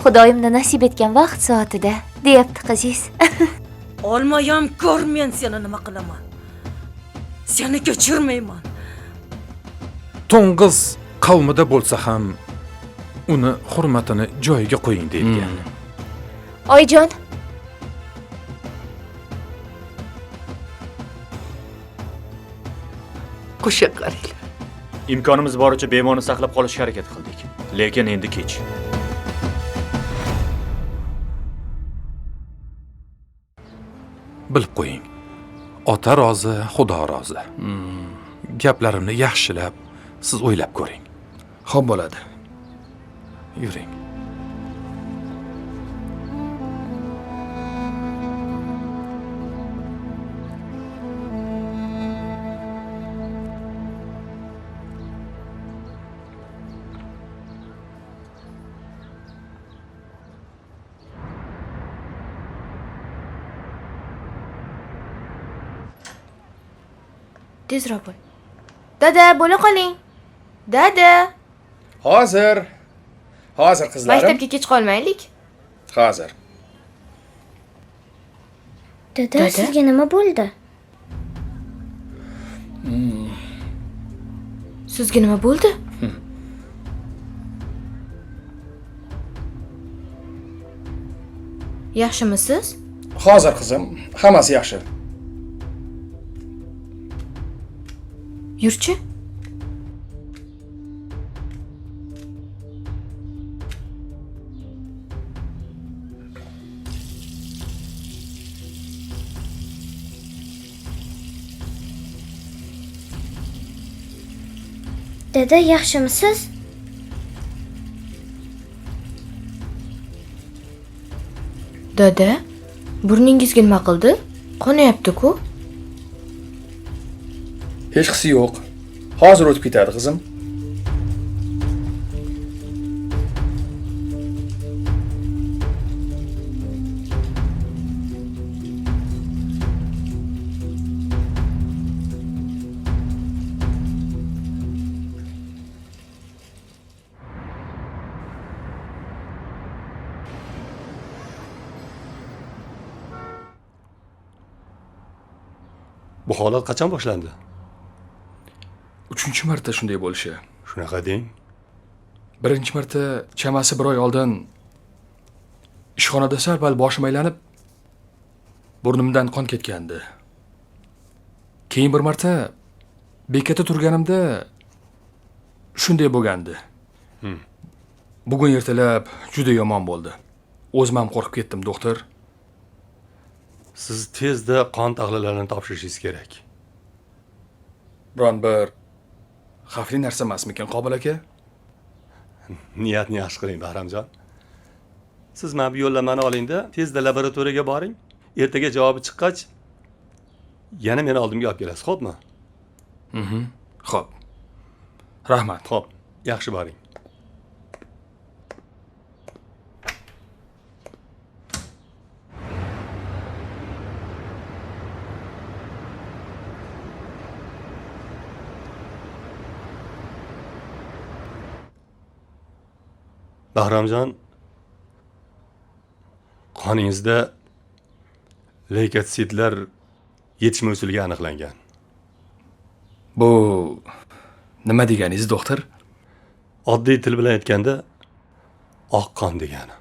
Xudoyimni nasib etgan vaqt soatida, deyapti qizingiz. Olmayam ko'r, men seni nima qilaman? Seni kechirmayman. To'ng'iz qavmida bo'lsa ham uni hurmatini joyiga qo'ying deyilgan. Oyijon, Qo'sha qaranglar. Imkonimiz boricha bemorni saqlab qolishga harakat qildik. Lekin endi kech. Bilib qo'ying. Ota rozi, Xudo rozi. Gaplarimni yaxshilab siz o'ylab ko'ring. Xo'p bo'ladi. Yuring. tezroq bo'l. Dada, bo'la qoling. Dada, Hozir qizlarim. maktabga kech qolmaylik. Hozir. Dada, sizga nima bo'ldi? Sizga nima bo'ldi? Yaxshimisiz? Hozir qizim, hammasi yaxshi. Yurchi. Dada, yaxshimisiz? Dada, burningizga nima qildi? Qonayapti-ku. Hech qisi yo'q. Hozir o'tib ketadi qizim. Bu holat qachon boshlandi? 3-marta shunday bo'lishi. Shunaqa deng. Birinchi marta chamasi bir oy oldin ishxonada sal-pal boshim aylanib burnimdan qon ketgandi. Keyin bir marta bekatda turganimda shunday bo'lgandi. Bugun ertalab juda yomon bo'ldi. O'zim ham qo'rqib ketdim, doktor. Siz tezda qon tahlillerini topshirishingiz kerak. Biron bir xavfli narsa emasmikan, Qobil aka? Niyatni yaxshi qiling, Bahramjon. Siz mana bu yo'llanmani oling-da, tezda laboratoriyaga boring. Ertaga javobi chiqqach, yana meni oldimga olib kelasiz, xo'pmi? Xo'p. Rahmat. Xo'p, yaxshi boring. Bahramjon, qoningizda leykositlar yetishma usuliga aniqlangan. Bu nima deganingiz, doktor? Oddiy til bilan aytganda, oq qon degani.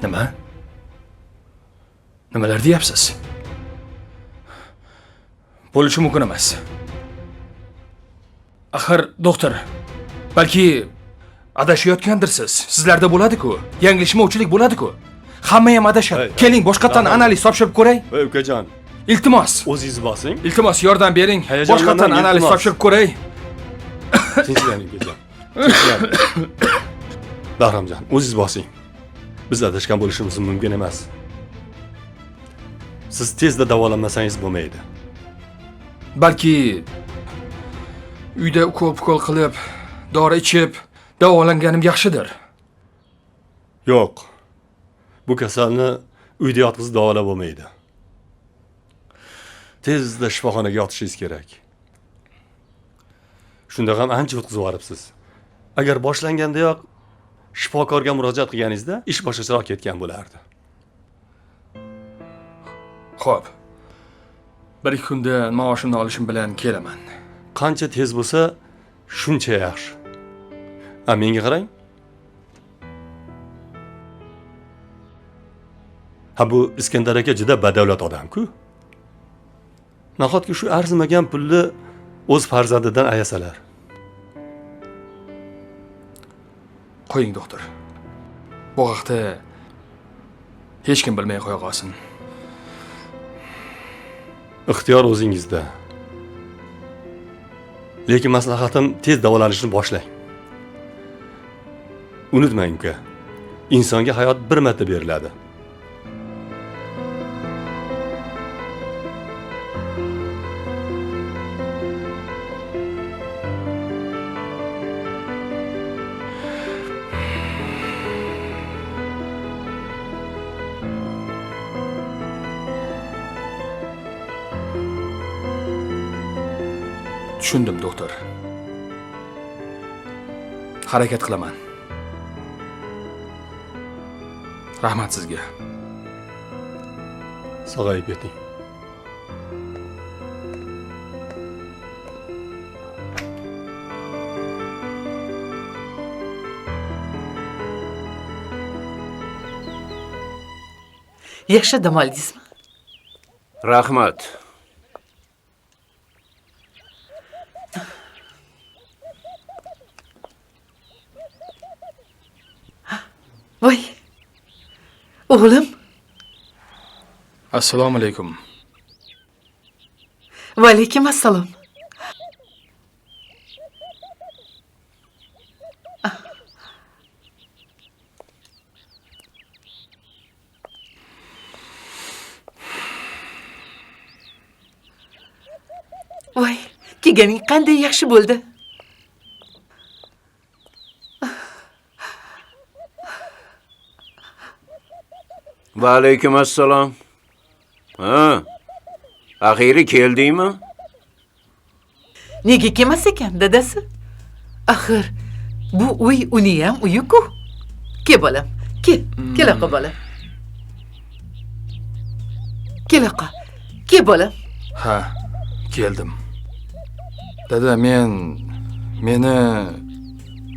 Nima? Nimalar deyapsiz? Bo'lishi mumkin emas. Axir, doktor, balki adashayotgandirsiz. Sizlarda bo'ladi-ku. Yanglishmovchilik bo'ladi-ku. Hamma ham adashadi. Keling, boshqatdan analiz topshirib ko'ray. Voy ukajon, Iltimos. o'zingiz bosing. Iltimos, yordam bering. Hayajonlanmang, Boshqatdan analiz iltimos. topshirib ko'ray. Tinchlaning ukajon. Tinchlan. Bahramjon, o'zingiz bosing. Biz adashgan bo'lishimiz mumkin emas. Siz tezda davolanmasangiz bo'lmaydi. Balki uyda ukol qilib, dori ichib davolanganim yaxshidir. Yo'q. Bu kasalni uyda yotqizib davolab bo'lmaydi. Tezda shifoxonaga yotishingiz kerak. Shunda ham ancha o'tkazib yuboribsiz. Agar boshlangandayoq shifokorga murojaat qilganingizda ish boshqacharoq ketgan bo'lardi. Xo'p. Bir ikki kunda maoshimni olishim bilan kelaman. Qancha tez bo'lsa, shuncha yaxshi. Menga qarang. Bu Iskandar aka juda badavlat odam-ku. Nahotki shu arzimagan pulni o'z farzandidan ayasalar. Qo'ying, doktor. Bu haqda hech kim bilmay qo'ya qolsin. Ixtiyor o'zingizda. Lekin maslahatim tez davolanishni boshlang. Unutmang uka, insonga hayot bir marta beriladi. Tushundim, doktor. Harakat qilaman. Rahmat sizga. Sog'ayib keting. Yaxshi dam oldingizmi? Rahmat. Voy. O'g'lim, Assalomu alaykum. va alaykum assalom. Voy, kelganing qanday yaxshi bo'ldi. Va alaykum assalom. Axiri keldingmi? Nega kelmas ekan, dadasi? Axir, bu uy uni ham uyi-ku. Kel bolam, kel, kelaqa bolam. Kelaqa, kel bolam. Ha, keldim. Dada, meni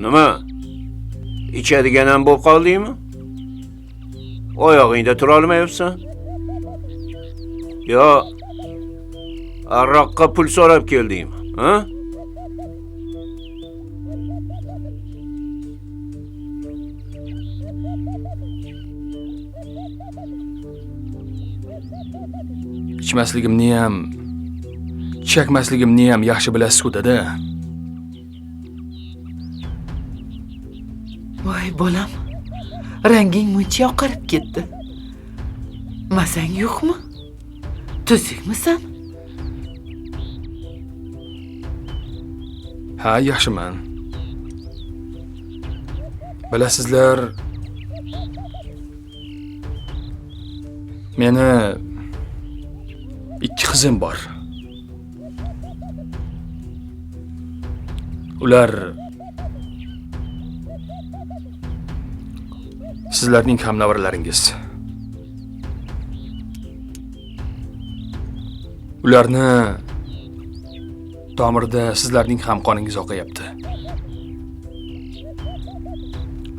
Nima? Ichadigan ham bo'lib qoldingmi? Oyog'ingda tura olmayapsan? Yo, arroqqa pul so'rab keldingmi? Ha? ichmasligimni ham, chakmasligimni ham yaxshi bilasiz-ku, dada. Voy bolam, ranging muncha oqarib ketdi. Mazang yo'qmi? Tuzukmisan? Ha, yaxshiman. Bilasizlar, meni ikki qizim bor. Ular sizlarning ham nevaralaringiz. Ularni tomirda sizlarning ham qoningiz oqayapti.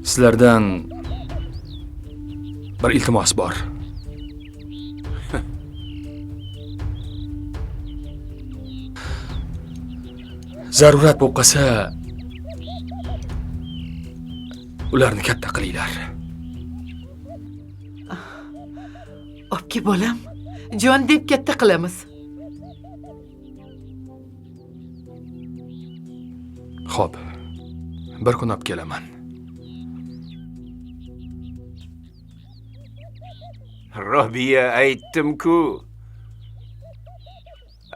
Sizlardan bir iltimos bor. Zarurat bo'lib qolsa, ularni katta qilinglar. Obki bolam, jon deb katta qilamiz. Xo'p, bir kun olib kelaman. Robiya, aytdim-ku.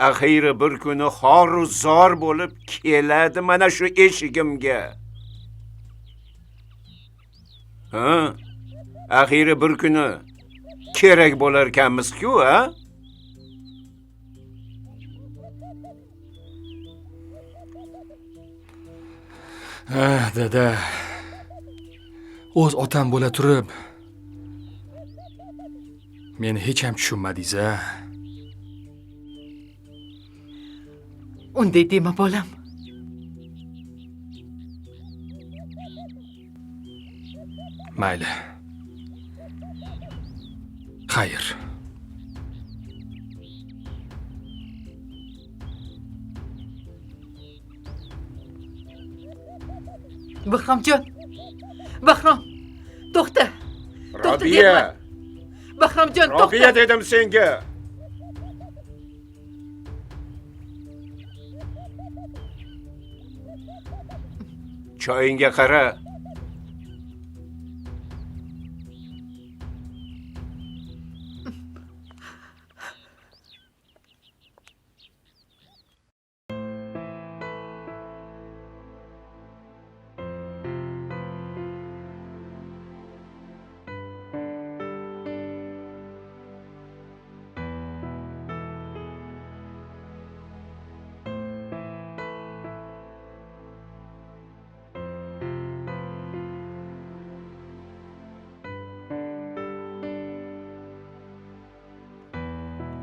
Axiri bir kuni xoru zor bo'lib keladi mana shu eshigimga. Ha? Axiri bir kuni kerak bo'lar ekanmiz-ku, ha? Dada. o'z otam bo'la turib meni hech ham tushunmadingiz-a. Unday dema bolam. Mayli. Xayr. Bahromjon. Bahrom. To'xta. Robiya, Bahromjon, Robiya to'xta. dedim senga. Choyingga qara.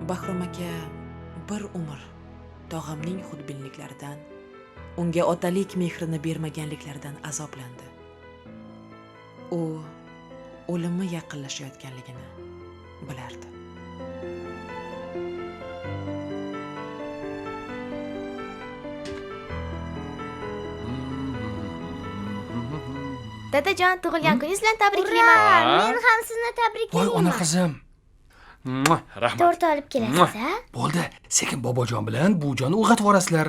Bahrom aka bir umr tog'amning xudbinliklaridan, unga otalik mehrini bermaganliklaridan azoblandi. U o'limi yaqinlashayotganligini bilardi. Dadajon, tug'ilgan kuningiz bilan tabriklayman. Men ham sizni Voy tabriklayman. ona qizim. Rahmat. Tort olib kelasiz, a? Bo'ldi. Sekin bobojon bilan bujonni uyg'otib yuborasizlar.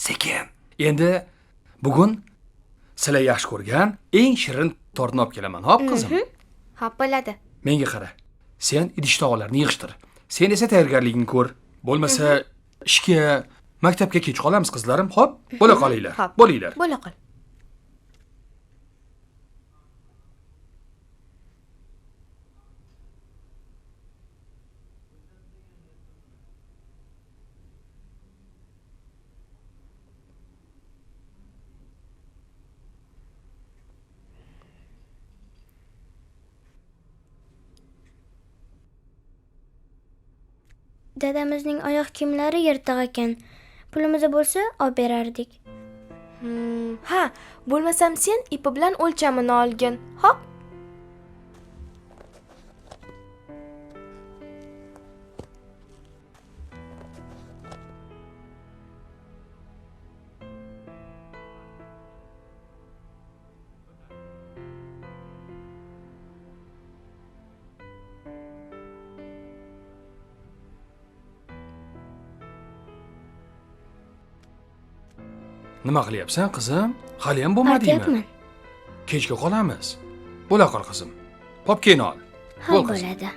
Sekin. Endi bugun sizlar yaxshi ko'rgan eng shirin tortni olib kelaman, hop qizim. Xo'p, bo'ladi. Menga qara. Sen idish-tovoqlarni yig'ishtir. Sen esa tayyorgarligingni ko'r. Bo'lmasa ishga, maktabga kech qolamiz qizlarim. Hop, bo'la qolinglar. Xo'p. Bo'linglar. Bo'la qol. Dadamizning oyoq kiyimlari yirtiq ekan. Pulimiz bo'lsa, olib berardik. Ha, bo'lmasam sen ipi bilan o'lchamini olgin. Hop. Nima qilyapsan, qizim? Hali ham bo'lmadingmi? Aytyapman. Kechga qolamiz. Bo'la qol, qizim. Popkeni ol. Ha, Bo'l, qizim. bo'ladi.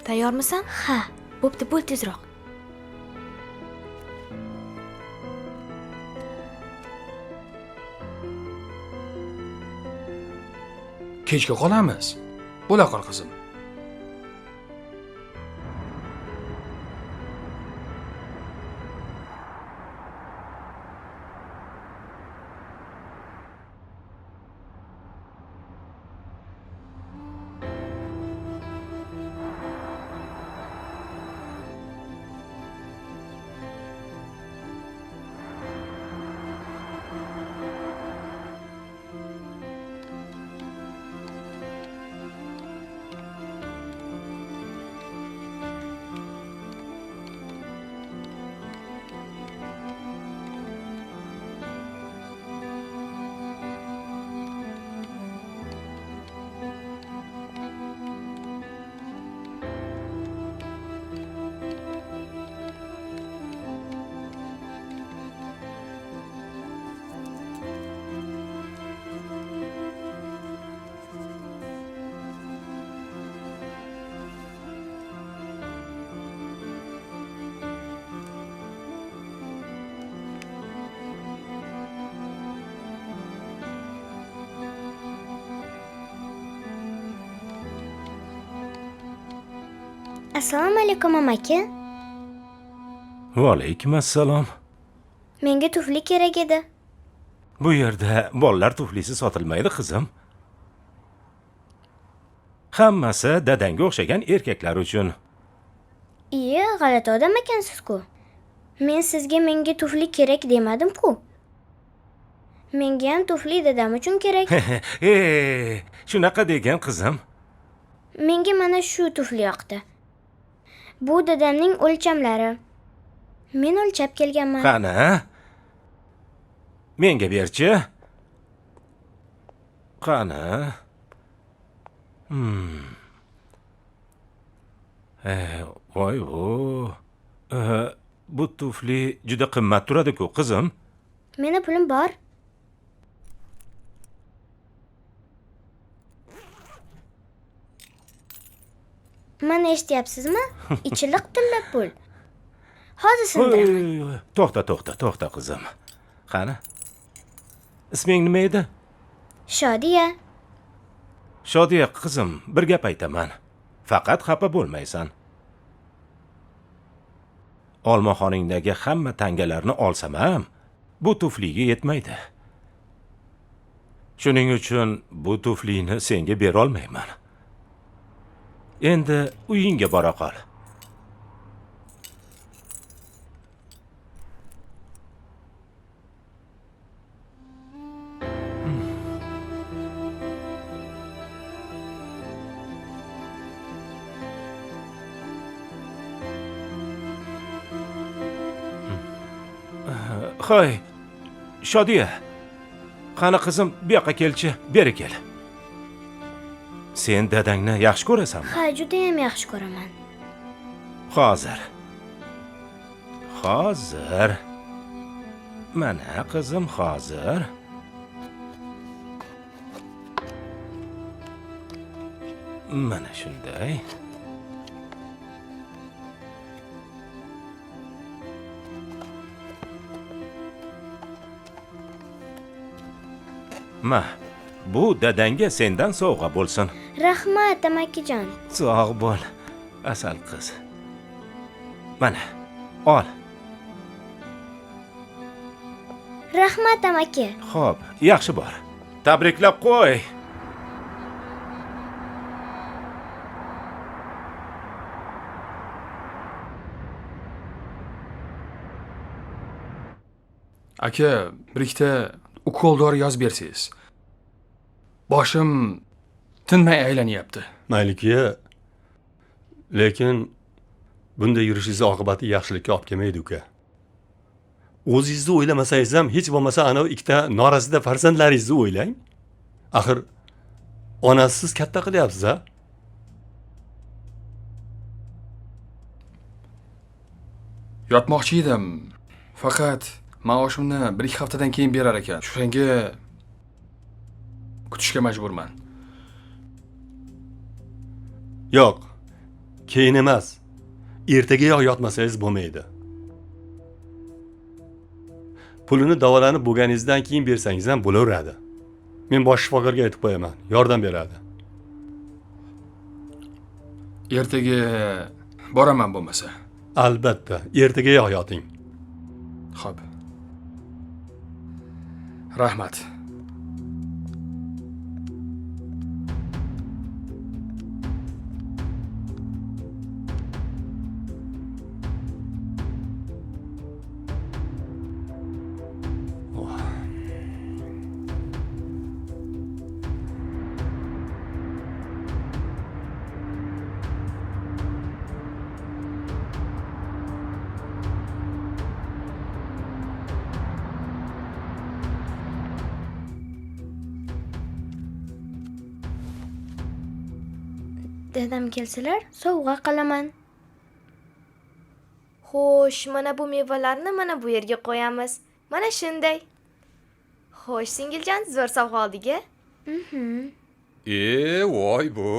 Tayyormisan? Ha. Bo'pti, bo'l tezroq. Kechga qolamiz. Bo'la qol, qizim. Assalomu alaykum amaki. Va alaykum assalom. Menga tufli kerak edi. Bu yerda bolalar tuflisi sotilmaydi qizim. Hammasi dadangga o'xshagan erkaklar uchun. Iye, g'alati odam ekansiz-ku. Men sizga menga tufli kerak demadim-ku. Menga ham tufli dadam uchun kerak. Shunaqa degan qizim. Menga mana shu tufli yoqdi. Bu dadamning o'lchamlari. Men o'lchab kelganman. Qani? Menga berchi. Qani? Voy o. Bu tufli juda qimmat turadi-ku, qizim. Meni pulim bor. Mana eshityapsizmi? Ichiliq tilla pul. Hozir sindiraman. To'xta qizim. Qani? Isming nima edi? Shodiya. Shodiya qizim, bir gap aytaman. Faqat xafa bo'lmaysan. Olmaxoningdagi hamma tangalarni olsam ham, bu tufliga yetmaydi. Shuning uchun bu tuflini senga bera olmayman. Endi uyingga bora qol. Hoy, Shodiya. Qani qizim, bu yoqqa kelchi, beri kel. Sen dadangni yaxshi ko'rasanmi? Ha, juda ham yaxshi ko'raman. Hozir. Mana qizim, hozir. Mana shunday. Bu dadangga sendan sovg'a bo'lsin. Rahmat, amakijon. Sog' bo'l, asal qiz. Mana, ol. Rahmat, amaki. Xo'p, yaxshi bor. Tabriklab qo'y. Aka, bir ikkita ukol dori yozib bersangiz. Boshim tinmay aylanyapti. Mayli-ku. Lekin bunday yurishingiz oqibati yaxshilikka olib kelmaydi, uka. O'zingizni o'ylamasangiz ham hech bo'lmasa ana ikkita norasida farzandlaringizni o'ylang. Axir onasiz katta qilyapsiz-a? Yotmoqchi edim. Faqat maoshimni 1-2 haftadan keyin berar ekan. Shunga kutishga majburman. Yo'q. Keyin emas. Ertagayoq yotmasangiz bo'lmaydi. Pulini davolanib bo'lganingizdan keyin bersangiz ham bo'laveradi. Men bosh shifokorga aytib qo'yaman, yordam beradi. Ertaga boraman bo'lmasa. Albatta, ertagayoq yoting. Xo'p. Rahmat. Dadam kelsalar, sovg'a qilaman. Xo'sh, mana bu mevalarni mana bu yerga qo'yamiz. Mana shunday. Xo'sh, singiljon, zo'r sovg'a oldik-a? Voy bu.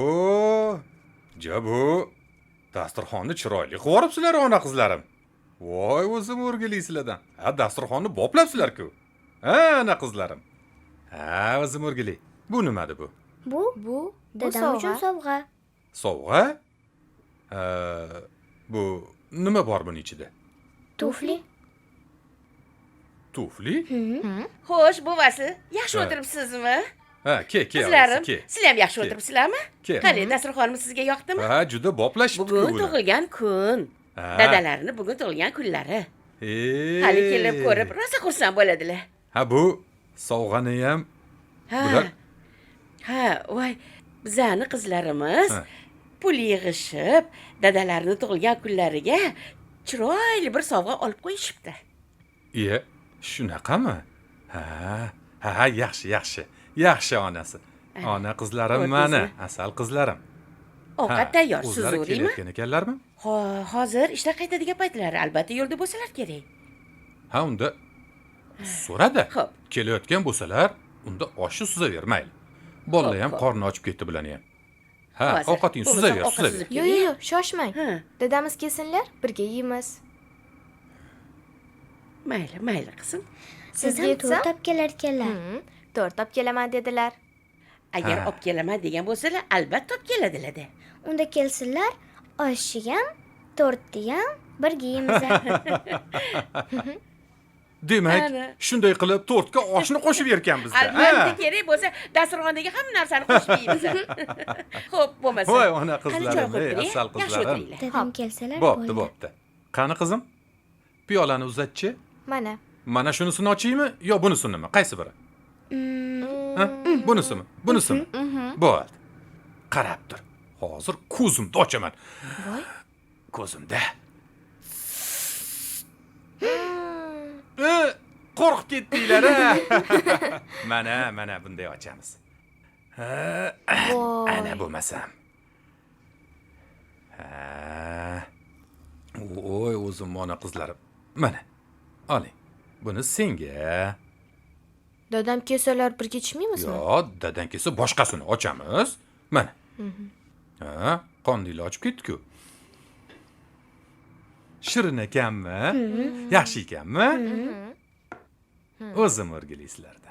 Jabu. Dasturxonni chiroyli qilib yoribsizlar, ona qizlarim. Voy, o'zim o'rgilisizlardan. Ha, dasturxonni boplabsizlar-ku. Ha, ana qizlarim. Ha, o'zim o'rgili. Bu nimadi bu? Bu dadam uchun sovg'a. Sovg'a? Bu nima bor buning ichida? Tufli. Tufli? Xo'sh, buvasi, yaxshi Ha. o'tiribsizmi? Ha, ke, Qizlarim, ke. sizlar ham yaxshi o'tiribsizlarmi? Ke. Qani, dasturxonimiz sizga yoqdimi? Ha, juda boplashibdi Bugun tug'ilgan kun. Ha. Dadalarini bugun tug'ilgan kunlari. Ey. Hali kelib ko'rib, rosa xursand bo'ladilar. Ha, bu sovg'ani ham Ha. bular Ha, voy, bizani qizlarimiz Ha. pul yig'ishib, dadalarini tug'ilgan kunlariga chiroyli bir sovg'a olib qo'yishibdi. Iye, shunaqami? Ha, yaxshi. Yaxshi onasi. Ona qizlarim Ko'rdingizmi? mana, asal qizlarim. Ovqat tayyor, siz o'zlari o'raymi? kelayotgan ekanlarmi? Hozir ishdan qaytadigan paytlari, albatta yo'lda bo'lsalar kerak. Ha, unda so'radi. Xo'p. Kelayotgan bo'lsalar, unda oshni suzaver, mayli. Bolalar ham Xo'p. qorni ochib ketdi bularni ham. Ha, Hozir. ovqating Bo'lmasa suzaver, ovqat suzaver. suzib Yo'q, keling. yo'q, shoshmang. Ha. Dadamiz kelsinlar, birga yeymiz. Mayli qizim. Siz Sizga ham aytsam? to'rt olib kelar ekanlar. To'rt olib kelaman dedilar. Agar Ha. olib kelaman degan bo'lsalar, albatta olib keladilar-da. Unda kelsinlar, oshni ham, to'rtni ham birga yeymiz. Demak, Ana. shunday qilib to'rtga oshni qo'shib yerkanmiz. Albatta kerak bo'lsa, dasturxondagi hamma narsani qo'shib yeymiz. Xo'p, bo'lmasa. Voy, ona Qani joy qizlarim, qo'yib ey, turing, asal yaxshi qizlarim. o'tiringlar. Dadam kelsalar Bo'pti. Qani qizim? Piyolani uzatchi. Mana. Mana shunisini ochaymi yo bunisinimi? Qaysi biri? Ha? Bunisimi? Bo'ldi. Qarab tur. Hozir ko'zimni ochaman. Voy. Ko'zimda. Qo'rqib ketdinglar a. Mana bunday ochamiz. Voy. Ana bo'lmasam. Ha. Voy, o'zim ona qizlarim. Mana. Oling. Buni senga. Dadam kelsalar birga ichmaymizmi? Yo, dadan kelsa boshqasini ochamiz. Mana. Ha, qondilar ochib ketdi-ku. Shirin ekanmi? Yaxshi ekanmi? O'zim o'rgilaysizlarda.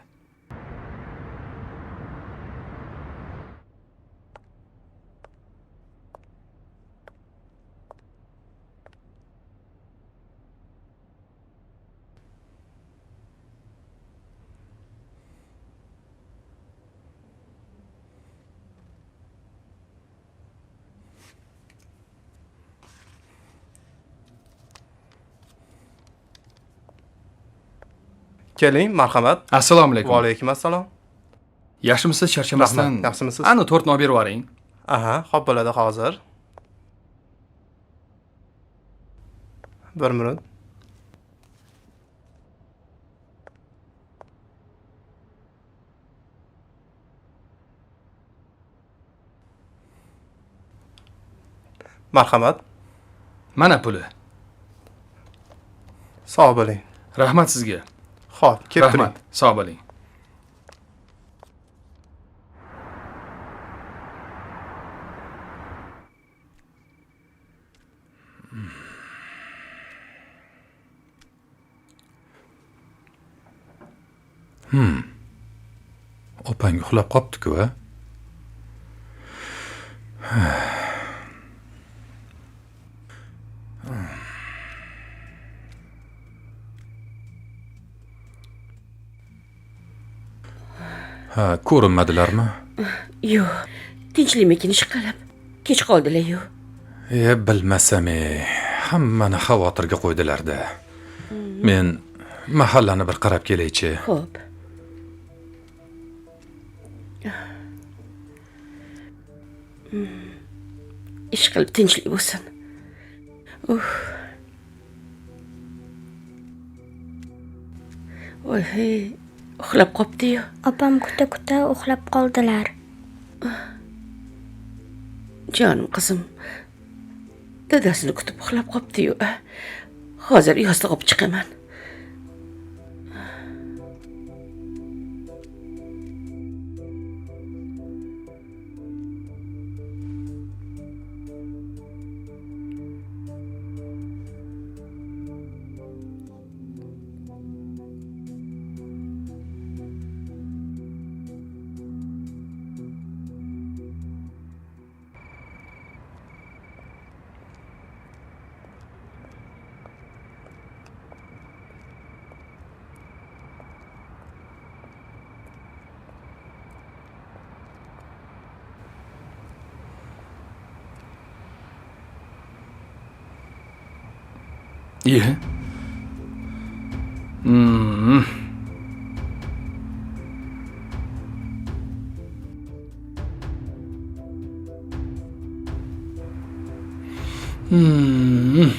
Keling, marhamat. Assalomu alaykum. Va alaykum assalom. Yaxshimisiz, charchamasdan? Rahmat, yaxshimisiz? Ani to'rtni olib berib yuboring. Aha, xo'p bo'ladi hozir. Bir minut. Marhamat. Mana puli. Sog' bo'ling. Rahmat sizga. Xo'p, kelib turing. Rahmat. Sog' bo'ling. Opang uxlab qopti-ku, a? Ha, ko'rinmadilarmi? Yo'q, tinchlikmikin ishqalab. Kech qoldilar-yu. Bilmasam, hammani xavotirga qo'ydilar-da. Men mahallani bir qarab kelaychi. Xo'p. Ish qilib tinchlik bo'lsin. Voy, uxlab qopti-yu. Opam kuta uxlab qoldilar. Jonim qizim. Dadasini kutib uxlab qopti-yu. Hozir yostiq olib chiqaman. Iye. Hmm. Hmm. Hmm.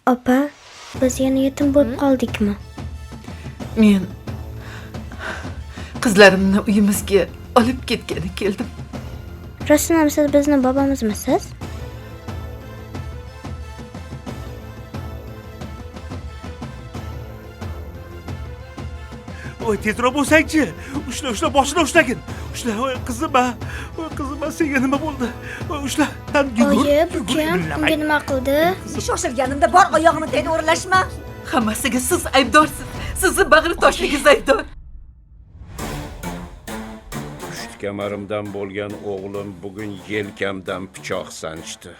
Opa, biz yana yetim bo'lib qoldikmi? Men qizlarimni uyimizga olib ketgani keldim. Rostdan ham siz bizni bobomizmisiz? Voy tezroq bo'lsangchi. Ushla, boshini ushlagin. Ushla, voy qizim, voy qizim, senga nima bo'ldi? Voy ushla, yugur. Oyi, bu kim? Unga nima qildi? Shoshilganimda bor oyog'imni teni o'rlashma. Hammasiga siz aybdorsiz. Sizni bag'ri toshligingiz aybdor. Pusht kamarimdan bo'lgan o'g'lim bugun yelkamdan pichoq sanchdi.